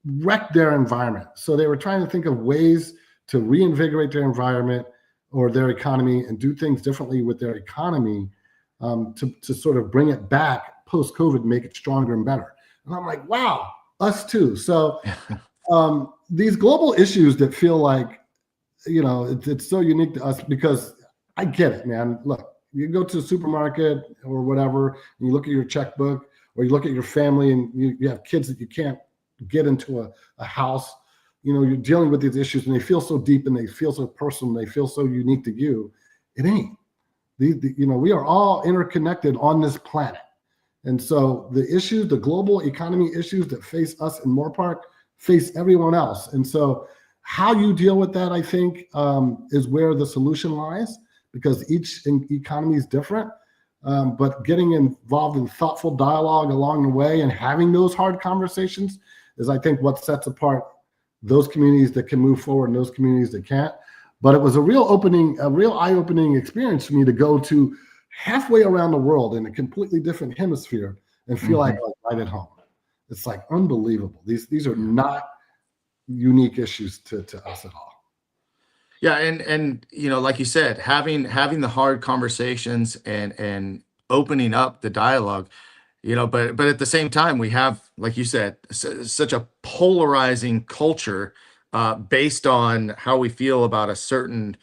wrecked their environment. So they were trying to think of ways to reinvigorate their environment or their economy and do things differently with their economy to sort of bring it back post-COVID, make it stronger and better. And I'm like, wow, us too. So these global issues that feel like, it's so unique to us, because I get it, man. Look, you go to the supermarket or whatever, and you look at your checkbook, or you look at your family and you have kids that you can't get into a house. You're dealing with these issues and they feel so deep and they feel so personal, and they feel so unique to you. It ain't. We are all interconnected on this planet. And so the issues, the global economy issues that face us in Moorpark face everyone else. And so how you deal with that, I think, is where the solution lies, because each economy is different. But getting involved in thoughtful dialogue along the way and having those hard conversations is, I think, what sets apart those communities that can move forward and those communities that can't. But it was a real eye-opening experience for me to go to halfway around the world in a completely different hemisphere and feel like I was right at home. It's like unbelievable. These are not unique issues to us at all. Yeah, and like you said, having the hard conversations and opening up the dialogue, but at the same time, we have, like you said, such a polarizing culture based on how we feel about a certain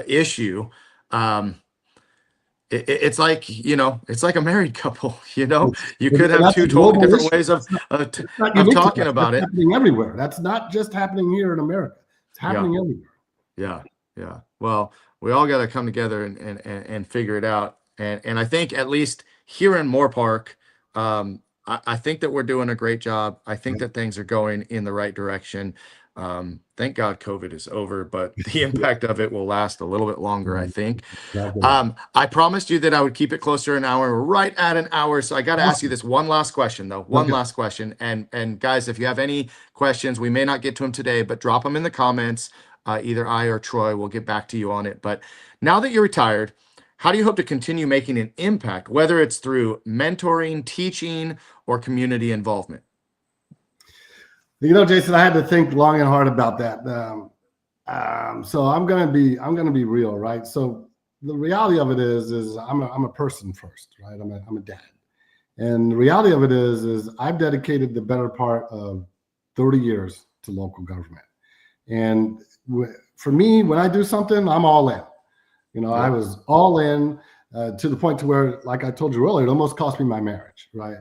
issue. It's like, it's like a married couple. You could have That's two a totally global different issue. ways of Not unique to talking us. about That's it. happening everywhere. That's not just happening here in America. It's happening everywhere. Yeah. Yeah. Well, we all got to come together and figure it out. And I think, at least here in Moorpark, I think that we're doing a great job. I think that things are going in the right direction. Thank God COVID is over, but the impact of it will last a little bit longer, I think. I promised you that I would keep it closer to an hour. We're right at an hour. So I got to ask you this one last question, though. One last question. And guys, if you have any questions, we may not get to them today, but drop them in the comments. Either I or Troy will get back to you on it. But now that you're retired, how do you hope to continue making an impact, whether it's through mentoring, teaching, or community involvement? Jason, I had to think long and hard about that. So I'm gonna be real, right? So the reality of it is I'm a person first, right? I'm a dad, and the reality of it is I've dedicated the better part of 30 years to local government, and for me, when I do something, I'm all in. I Yep. was all in to the point to where, like I told you earlier, it almost cost me my marriage, right?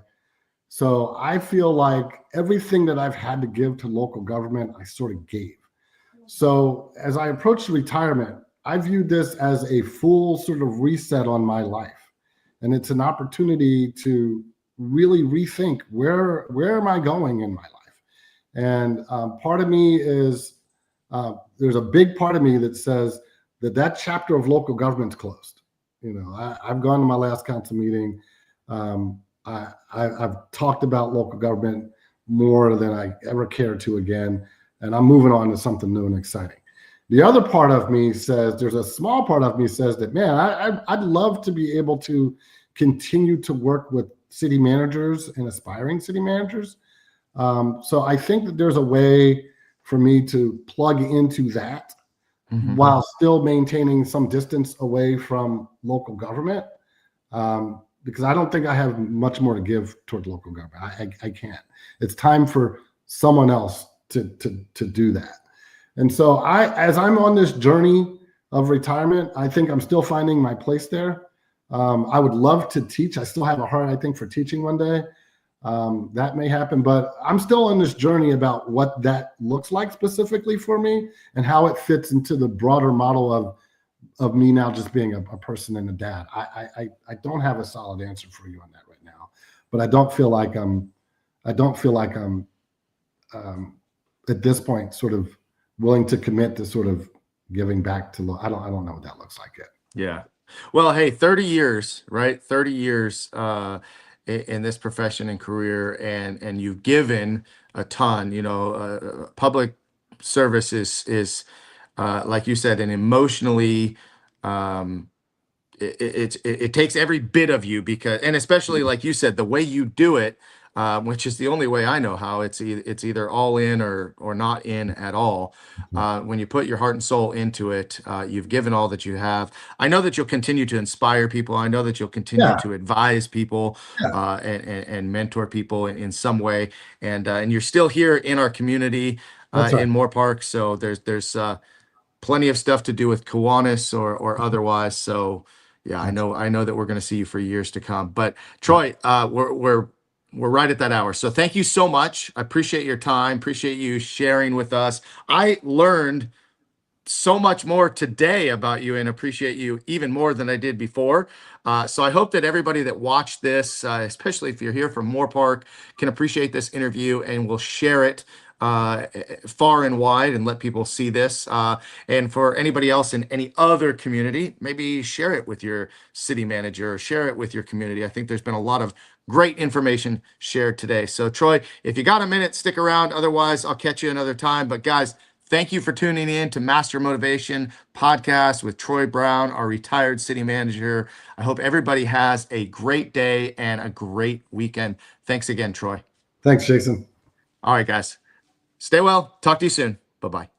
So I feel like everything that I've had to give to local government, I sort of gave. So as I approach retirement, I view this as a full sort of reset on my life. And it's an opportunity to really rethink where am I going in my life? And part of me is there's a big part of me that says that chapter of local government's closed. I've gone to my last council meeting. I've talked about local government more than I ever cared to again, and I'm moving on to something new and exciting. The other part of me says, there's a small part of me says that, man, I'd love to be able to continue to work with city managers and aspiring city managers. So I think that there's a way for me to plug into that while still maintaining some distance away from local government. Because I don't think I have much more to give toward local government. I can't. It's time for someone else to do that. And so as I'm on this journey of retirement, I think I'm still finding my place there. I would love to teach. I still have a heart, I think, for teaching one day. That may happen, but I'm still on this journey about what that looks like specifically for me and how it fits into the broader model of me now just being a person and a dad. I don't have a solid answer for you on that right now, but I don't feel like I'm at this point sort of willing to commit to sort of giving back to, I don't know what that looks like yet. Yeah. Well, hey, 30 years, right? 30 years in this profession and career, and you've given a ton. Public service is like you said, an emotionally um, it takes every bit of you, because, and especially like you said, the way you do it, which is the only way I know how. It's either all in or not in at all. When you put your heart and soul into it, you've given all that you have. I know that you'll continue to inspire people. I know that you'll continue Yeah, to advise people yeah, and mentor people in some way. And you're still here in our community that's right. in Moorpark. So there's plenty of stuff to do with Kiwanis or otherwise. So yeah, That's I know that we're going to see you for years to come. But right. Troy, we're right at that hour. So thank you so much. I appreciate your time. Appreciate you sharing with us. I learned so much more today about you and appreciate you even more than I did before. So I hope that everybody that watched this, especially if you're here from Moorpark, can appreciate this interview and will share it far and wide and let people see this. And for anybody else in any other community, maybe share it with your city manager or share it with your community. I think there's been a lot of great information shared today. So Troy, if you got a minute, stick around. Otherwise, I'll catch you another time. But guys, thank you for tuning in to Master Motivation Podcast with Troy Brown, our retired city manager. I hope everybody has a great day and a great weekend. Thanks again, Troy. Thanks, Jason. All right, guys. Stay well. Talk to you soon. Bye-bye.